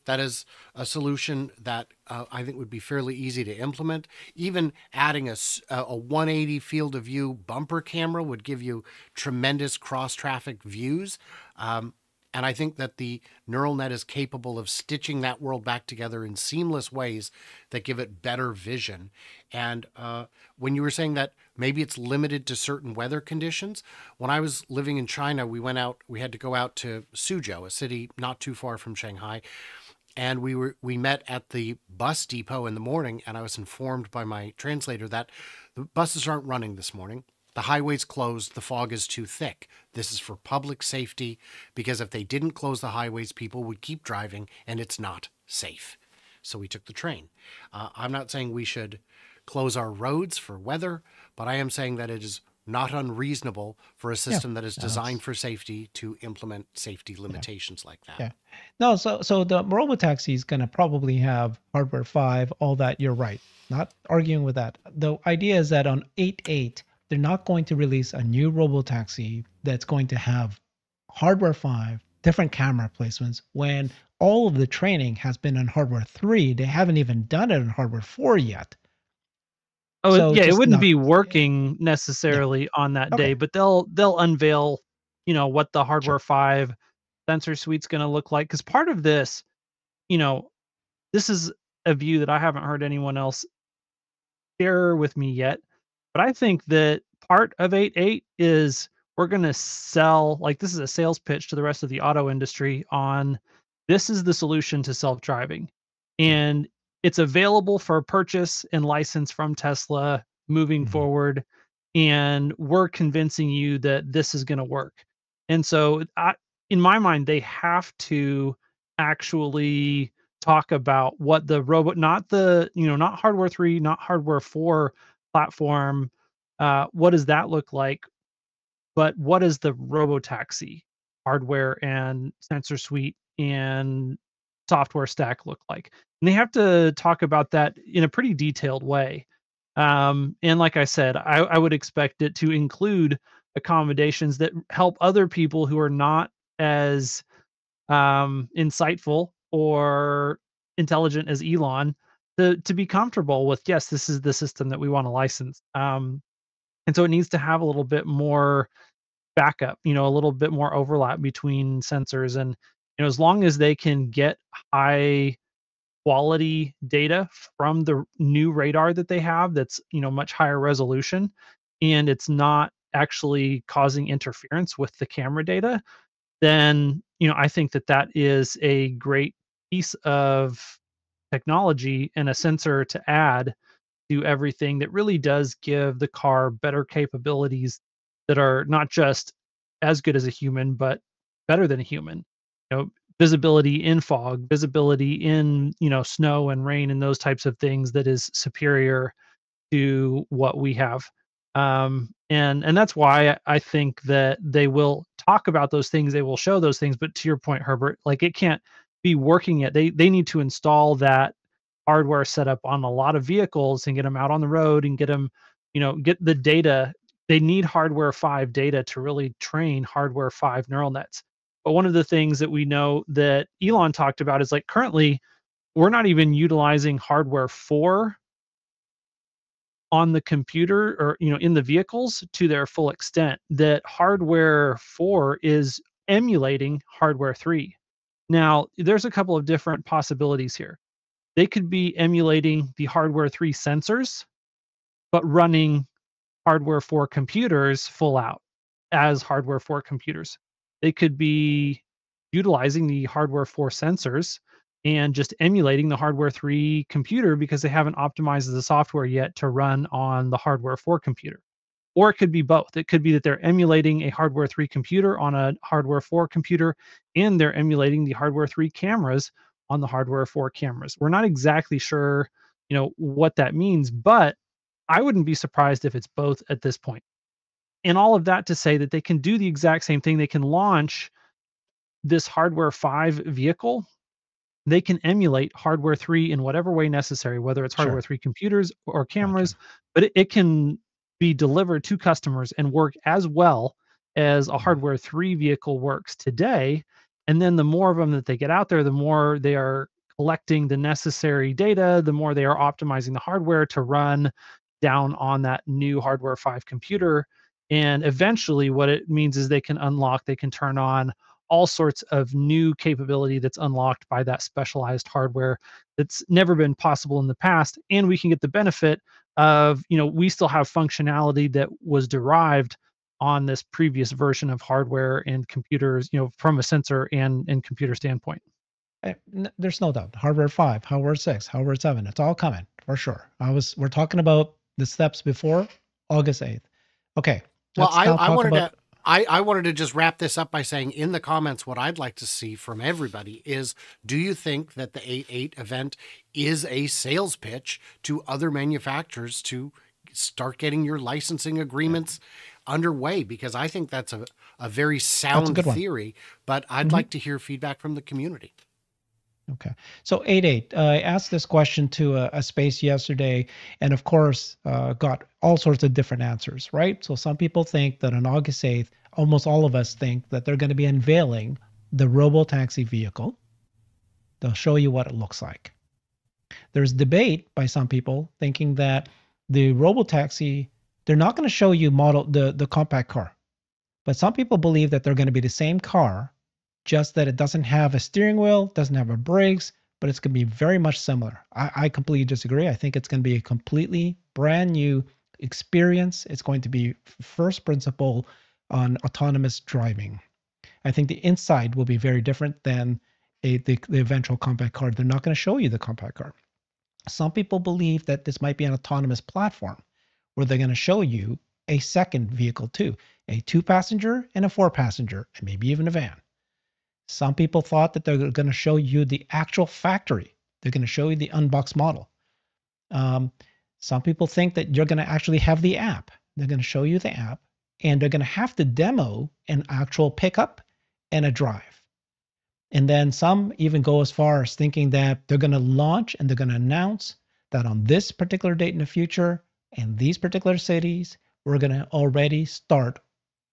a solution that I think would be fairly easy to implement. Even adding a 180 field of view bumper camera would give you tremendous cross traffic views. And I think that the neural net is capable of stitching that world back together in seamless ways that give it better vision. And when you were saying that maybe it's limited to certain weather conditions, when I was living in China, we had to go out to Suzhou, a city not too far from Shanghai. And we met at the bus depot in the morning, and I was informed by my translator that the buses aren't running this morning. The highway's closed. The fog is too thick. This is for public safety, because if they didn't close the highways, people would keep driving, and it's not safe. So we took the train. I'm not saying we should close our roads for weather, but I am saying that it is not unreasonable for a system that is designed for safety to implement safety limitations like that. Yeah. No, so the robotaxi is going to probably have hardware 5, all that. You're right. Not arguing with that. The idea is that on 8.8, they're not going to release a new robotaxi that's going to have hardware 5, different camera placements, when all of the training has been on hardware 3. They haven't even done it on hardware 4 yet. Oh, So yeah, it just wouldn't not- be working necessarily on that Okay. day, but they'll unveil, what the hardware 5 sensor suite's going to look like. Because part of this, this is a view that I haven't heard anyone else share with me yet, but I think that part of 8.8 is we're going to sell, like, this is a sales pitch to the rest of the auto industry on this is the solution to self-driving. And it's available for purchase and license from Tesla moving forward. And we're convincing you that this is going to work. And so in my mind, they have to actually talk about what the robot, not not hardware 3, not hardware 4 platform. What does that look like? But what is the robotaxi hardware and sensor suite and software stack look like? And they have to talk about that in a pretty detailed way. And like I said, I would expect it to include accommodations that help other people who are not as insightful or intelligent as Elon to be comfortable with, yes, this is the system that we want to license. And so it needs to have a little bit more backup, a little bit more overlap between sensors. And, as long as they can get high quality data from the new radar that they have, that's, much higher resolution, and it's not actually causing interference with the camera data, then, I think that is a great piece of technology and a sensor to add to everything that really does give the car better capabilities that are not just as good as a human, but better than a human. Visibility in fog, visibility in, snow and rain and those types of things that is superior to what we have. And that's why I think that they will talk about those things, they will show those things. But to your point, Herbert, like, it can't be working yet. They need to install that hardware setup on a lot of vehicles and get them out on the road and get them, get the data. They need hardware 5 data to really train hardware 5 neural nets. But one of the things that we know that Elon talked about is, like, currently we're not even utilizing hardware 4 on the computer or, in the vehicles to their full extent. That hardware 4 is emulating hardware 3. Now, there's a couple of different possibilities here. They could be emulating the hardware 3 sensors, but running hardware 4 computers full out as hardware 4 computers. They could be utilizing the hardware 4 sensors and just emulating the hardware 3 computer because they haven't optimized the software yet to run on the hardware 4 computer. Or it could be both. It could be that they're emulating a hardware 3 computer on a hardware 4 computer, and they're emulating the hardware 3 cameras on the hardware 4 cameras. We're not exactly sure, what that means, but I wouldn't be surprised if it's both at this point. And all of that to say that they can do the exact same thing. They can launch this hardware 5 vehicle. They can emulate hardware 3 in whatever way necessary, whether it's hardware 3 computers or cameras, but it can be delivered to customers and work as well as a hardware 3 vehicle works today. And then the more of them that they get out there, the more they are collecting the necessary data, the more they are optimizing the hardware to run down on that new hardware 5 computer. And eventually what it means is they can turn on all sorts of new capability that's unlocked by that specialized hardware that's never been possible in the past. And we can get the benefit of, we still have functionality that was derived on this previous version of hardware and computers, from a sensor and computer standpoint. There's no doubt. Hardware 5, hardware 6, hardware 7. It's all coming for sure. We're talking about the steps before August 8th. Okay. Well, Let's now talk about. I wanted to just wrap this up by saying in the comments, what I'd like to see from everybody is, do you think that the 8.8 event is a sales pitch to other manufacturers to start getting your licensing agreements underway? Because I think that's a very sound theory, but I'd like to hear feedback from the community. Okay. So 8.8, I asked this question to a space yesterday, and of course, got all sorts of different answers, right? So some people think that on August 8th, almost all of us think that they're going to be unveiling the robo-taxi vehicle. They'll show you what it looks like. There's debate by some people thinking that the robo-taxi, they're not going to show you the compact car. But some people believe that they're going to be the same car, just that it doesn't have a steering wheel, doesn't have a brakes, but it's going to be very much similar. I completely disagree. I think it's going to be a completely brand new experience. It's going to be first principle on autonomous driving. I think the inside will be very different than the eventual compact car. They're not going to show you the compact car. Some people believe that this might be an autonomous platform where they're going to show you a second vehicle too, a 2-passenger and a 4-passenger, and maybe even a van. Some people thought that they're going to show you the actual factory. They're going to show you the unboxed model. Some people think that you're going to actually have the app. They're going to show you the app, and they're going to have to demo an actual pickup and a drive. And then some even go as far as thinking that they're going to launch and they're going to announce that on this particular date in the future, in these particular cities, we're going to already start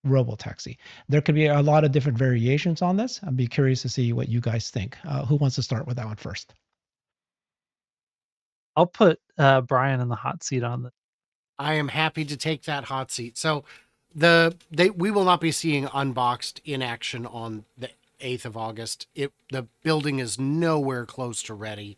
robotaxi. There could be a lot of different variations on this. I'd be curious to see what you guys think. Who wants to start with that one first? I'll put Brian in the hot seat on this. I am happy to take that hot seat. So we will not be seeing unboxed in action on the 8th of August. The building is nowhere close to ready.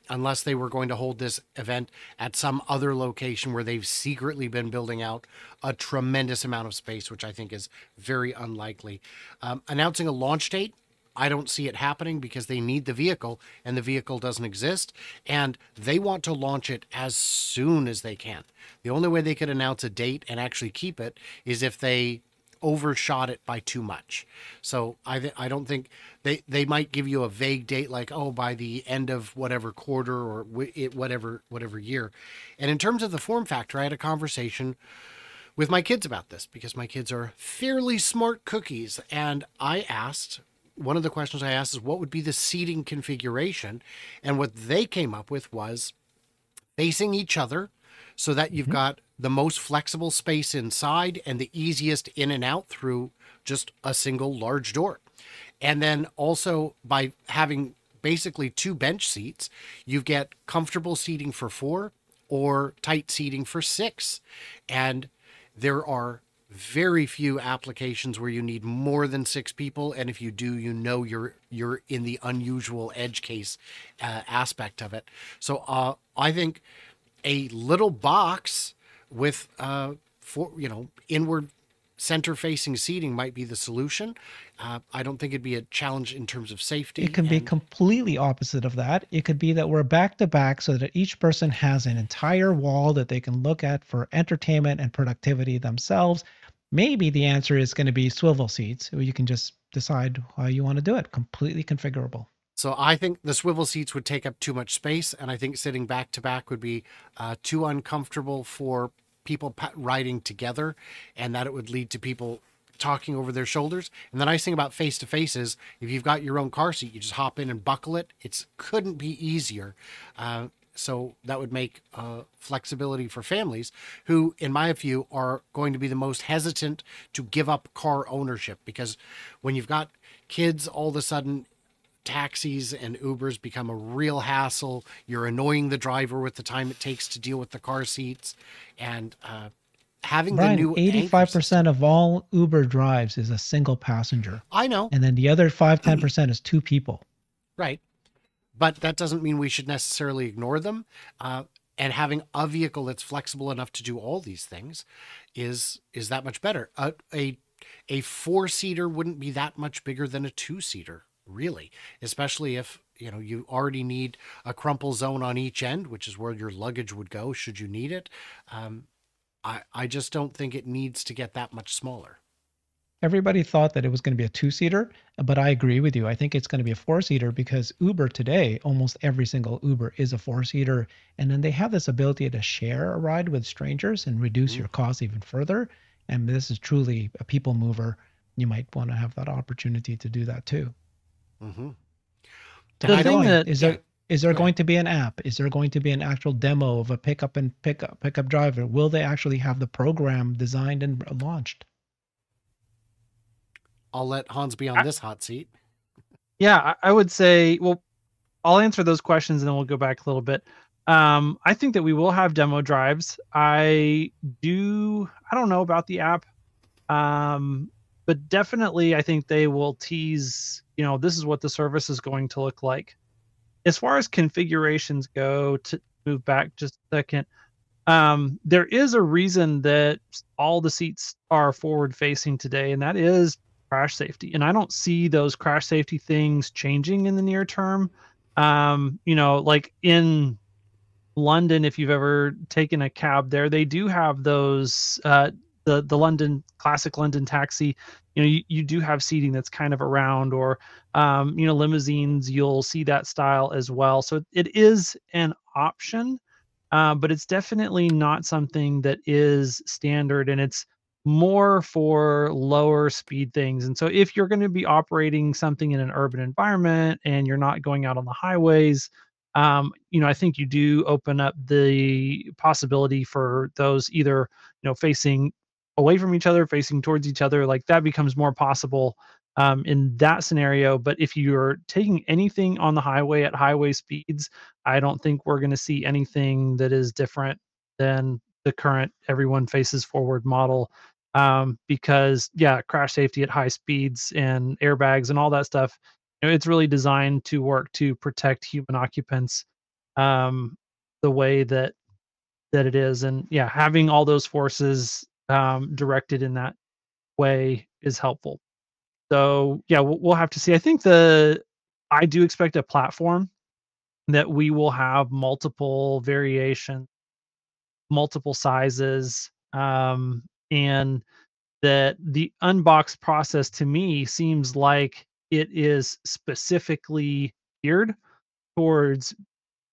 Unless they were going to hold this event at some other location where they've secretly been building out a tremendous amount of space, which I think is very unlikely. Announcing a launch date, I don't see it happening because they need the vehicle and the vehicle doesn't exist. And they want to launch it as soon as they can. The only way they could announce a date and actually keep it is if they overshot it by too much. So I don't think they might give you a vague date like, oh, by the end of whatever quarter or whatever year. And in terms of the form factor, I had a conversation with my kids about this because my kids are fairly smart cookies. And one of the questions I asked is what would be the seating configuration? And what they came up with was facing each other so that you've got the most flexible space inside and the easiest in and out through just a single large door. And then also by having basically 2 bench seats, you get comfortable seating for 4 or tight seating for 6. And there are very few applications where you need more than 6 people. And if you do, you're in the unusual edge case aspect of it. So I think a little box with inward center facing seating might be the solution. I don't think it'd be a challenge in terms of safety. It can be completely opposite of that. It could be that we're back to back so that each person has an entire wall that they can look at for entertainment and productivity themselves. Maybe the answer is going to be swivel seats, where you can just decide how you want to do it. Completely configurable. So I think the swivel seats would take up too much space, and I think sitting back to back would be too uncomfortable for people riding together, and that it would lead to people talking over their shoulders. And the nice thing about face-to-face is if you've got your own car seat, you just hop in and buckle it. It couldn't be easier. So that would make flexibility for families who, in my view, are going to be the most hesitant to give up car ownership, because when you've got kids, all of a sudden taxis and Ubers become a real hassle. You're annoying the driver with the time it takes to deal with the car seats. And having Brian, the new 85% of all Uber drives is a single passenger. I know. And then the other 5-10% is 2 people. Right. But that doesn't mean we should necessarily ignore them. And having a vehicle that's flexible enough to do all these things is that much better. A 4-seater wouldn't be that much bigger than a 2-seater. really, especially if you already need a crumple zone on each end, which is where your luggage would go should you need it. I just don't think it needs to get that much smaller. Everybody thought that it was going to be a two-seater, but I agree with you. I think it's going to be a four-seater because Uber today, almost every single Uber is a four-seater. And then they have this ability to share a ride with strangers and reduce your costs even further. And this is truly a people mover. You might want to have that opportunity to do that too. Mm-hmm. The thing that is there going to be an app? Is there going to be an actual demo of a pickup driver? Will they actually have the program designed and launched? I'll let Hans be on this hot seat. Yeah, I would say, well, I'll answer those questions and then we'll go back a little bit. I think that we will have demo drives. I don't know about the app, but definitely I think they will tease, this is what the service is going to look like. As far as configurations go, to move back just a second, there is a reason that all the seats are forward facing today, and that is crash safety. And I don't see those crash safety things changing in the near term. Like in London, if you've ever taken a cab there, they do have those the London classic London taxi. You do have seating that's kind of around, or limousines, you'll see that style as well. So it is an option, but it's definitely not something that is standard, and it's more for lower speed things. And so if you're going to be operating something in an urban environment and you're not going out on the highways, I think you do open up the possibility for those either, facing away from each other, facing towards each other, like that becomes more possible in that scenario. But if you're taking anything on the highway at highway speeds, I don't think we're going to see anything that is different than the current everyone faces forward model. Because crash safety at high speeds and airbags and all that stuff, it's really designed to work to protect human occupants the way that it is. And having all those forces directed in that way is helpful. So we'll have to see. I think I do expect a platform that we will have multiple variations, multiple sizes, and that the unbox process to me seems like it is specifically geared towards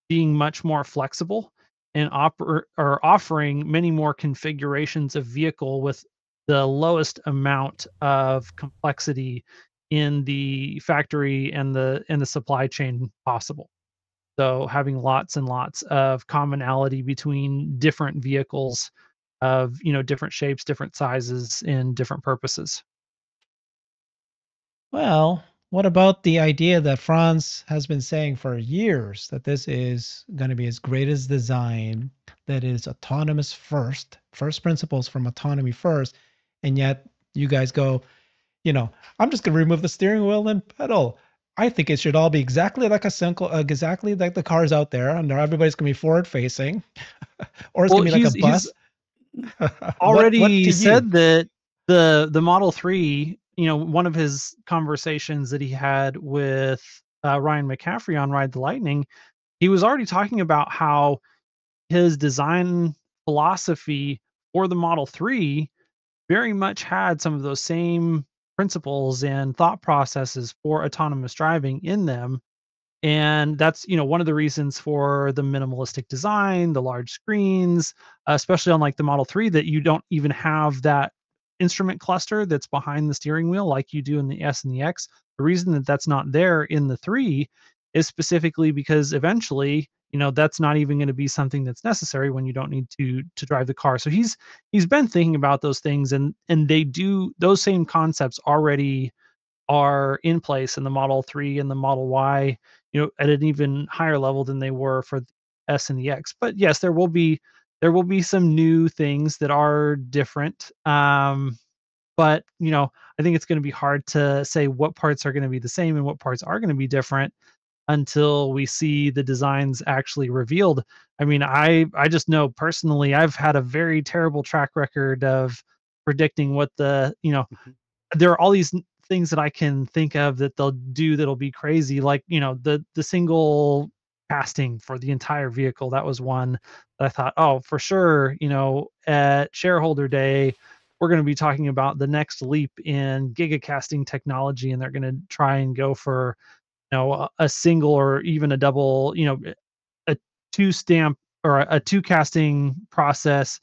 being much more flexible and offering many more configurations of vehicle with the lowest amount of complexity in the factory and the supply chain possible. So having lots and lots of commonality between different vehicles of different shapes, different sizes, and different purposes. Well, what about the idea that Franz has been saying for years that this is going to be his greatest design, that is autonomous first principles from autonomy first, and yet you guys go, I'm just going to remove the steering wheel and pedal. I think it should all be exactly like exactly like the cars out there, and everybody's going to be forward facing, or it's going to be like a bus. Already said that the Model 3, one of his conversations that he had with Ryan McCaffrey on Ride the Lightning, he was already talking about how his design philosophy for the Model 3 very much had some of those same principles and thought processes for autonomous driving in them. And that's, one of the reasons for the minimalistic design, the large screens, especially on like the Model 3, that you don't even have that instrument cluster that's behind the steering wheel like you do in the S and the X. The reason that that's not there in the 3 is specifically because eventually, that's not even going to be something that's necessary when you don't need to drive the car. So he's been thinking about those things, and they do, those same concepts already are in place in the Model 3 and the Model Y, at an even higher level than they were for the S and the X. But yes, there will be some new things that are different. But I think it's going to be hard to say what parts are going to be the same and what parts are going to be different until we see the designs actually revealed. I mean, I just know personally, I've had a very terrible track record of predicting what there are all these things that I can think of that they'll do that'll be crazy, like, the single casting for the entire vehicle. That was one that I thought, oh, for sure, at shareholder day, we're going to be talking about the next leap in gigacasting technology, and they're going to try and go for, a single or even a double, a two stamp or a two casting process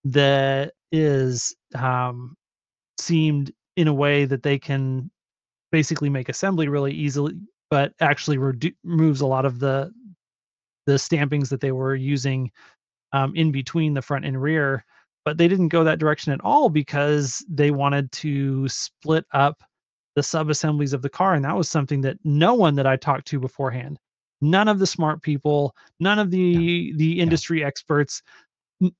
that is seemed in a way that they can basically make assembly really easily, but actually removes a lot of the stampings that they were using in between the front and rear. But they didn't go that direction at all because they wanted to split up the sub-assemblies of the car, and that was something that no one that I talked to beforehand, none of the smart people, none of the industry experts,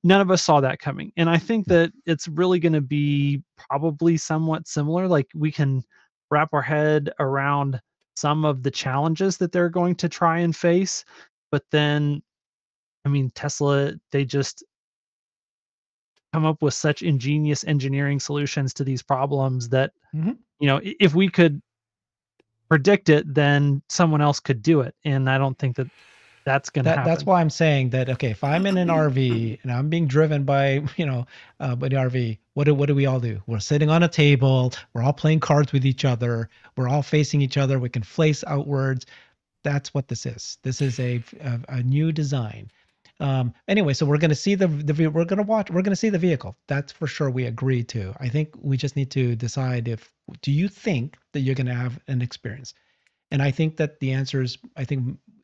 none of us saw that coming. And I think that it's really going to be probably somewhat similar. Like, we can wrap our head around some of the challenges that they're going to try and face, but then, I mean, Tesla, they just come up with such ingenious engineering solutions to these problems that, if we could predict it, then someone else could do it. And I don't think that that's going to happen. That's why I'm saying that, okay, if I'm in an RV and I'm being driven by, by the RV, what do we all do? We're sitting on a table. We're all playing cards with each other. We're all facing each other. We can face outwards. That's what this is. This is a new design. Anyway, so we're going to see we're going to see the vehicle. That's for sure. We agree to. I think we just need to decide do you think that you're going to have an experience? And I think that the answer is,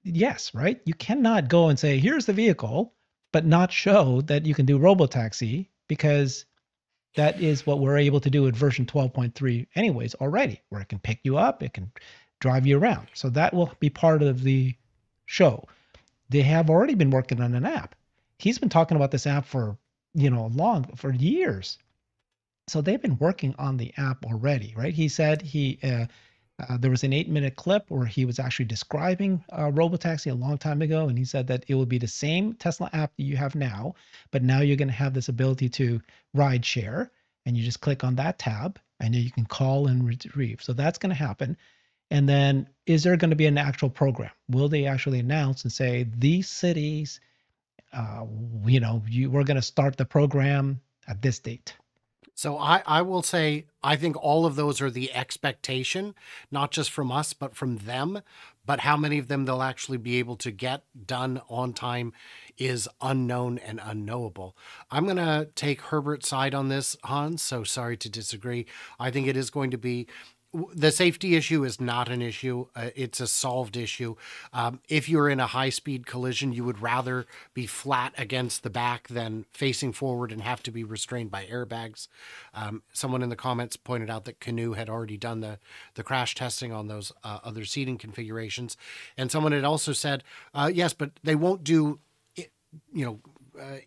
yes, right? You cannot go and say, here's the vehicle, but not show that you can do robotaxi, because that is what we're able to do at version 12.3 anyways already, where it can pick you up, it can drive you around. So that will be part of the show. They have already been working on an app. He's been talking about this app for years. So they've been working on the app already, right? He said there was an 8-minute clip where he was actually describing robotaxi a long time ago, and he said that it will be the same Tesla app that you have now, but now you're going to have this ability to ride share, and you just click on that tab, and then you can call and retrieve. So that's going to happen. And then, is there going to be an actual program? Will they actually announce and say, these cities, we're going to start the program at this date? So I will say, I think all of those are the expectation, not just from us, but from them. But how many of them they'll actually be able to get done on time is unknown and unknowable. I'm going to take Herbert's side on this, Hans, so sorry to disagree. I think it is going to be, the safety issue is not an issue. It's a solved issue. If you're in a high-speed collision, you would rather be flat against the back than facing forward and have to be restrained by airbags. Someone in the comments pointed out that Canoe had already done the crash testing on those other seating configurations. And someone had also said, yes, but they won't do,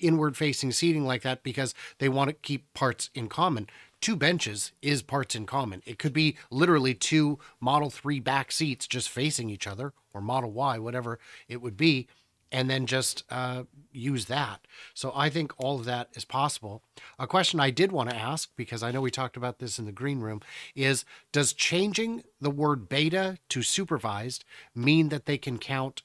inward-facing seating like that because they want to keep parts in common. 2 benches is parts in common. It could be literally 2 Model 3 back seats just facing each other, or Model Y, whatever it would be, and then just use that. So I think all of that is possible. A question I did want to ask, because I know we talked about this in the green room, is does changing the word beta to supervised mean that they can count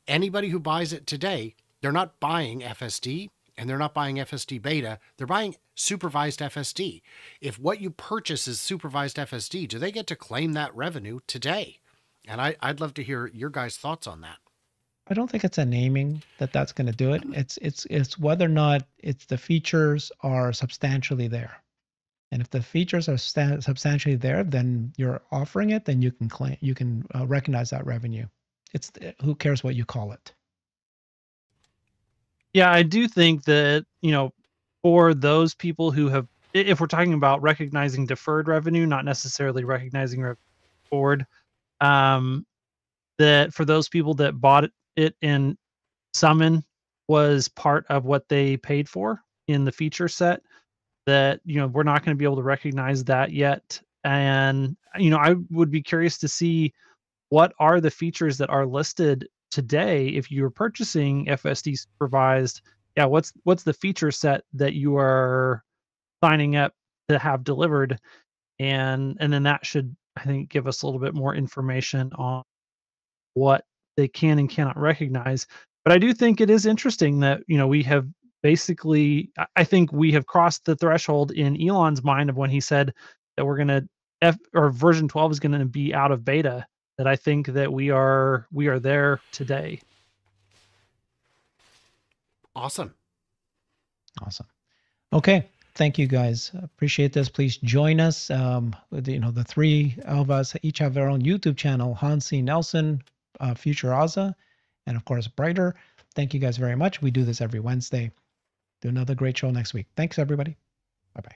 anybody who buys it today? They're not buying FSD, and they're not buying FSD beta, they're buying supervised FSD. If what you purchase is supervised FSD, do they get to claim that revenue today? And I'd love to hear your guys' thoughts on that. I don't think it's a naming that's going to do it. It's whether or not the features are substantially there. And if the features are substantially there, then you're offering it, then you can recognize that revenue. It's who cares what you call it. Yeah, I do think that, for those people who have, if we're talking about recognizing deferred revenue, not necessarily recognizing forward, that for those people that bought it in Summon was part of what they paid for in the feature set, that, we're not going to be able to recognize that yet. And, I would be curious to see what are the features that are listed today. If you're purchasing FSD supervised, what's the feature set that you are signing up to have delivered, and then that should I think, give us a little bit more information on what they can and cannot recognize. But I do think it is interesting that, we have basically, I think we have crossed the threshold in Elon's mind of when he said that we're going to version 12 is going to be out of beta, that I think that we are there today. Awesome. Okay. Thank you guys. Appreciate this. Please join us. The three of us each have our own YouTube channel: Hansi Nelson, Future Ozza, and of course Brighter. Thank you guys very much. We do this every Wednesday. Do another great show next week. Thanks everybody. Bye-bye.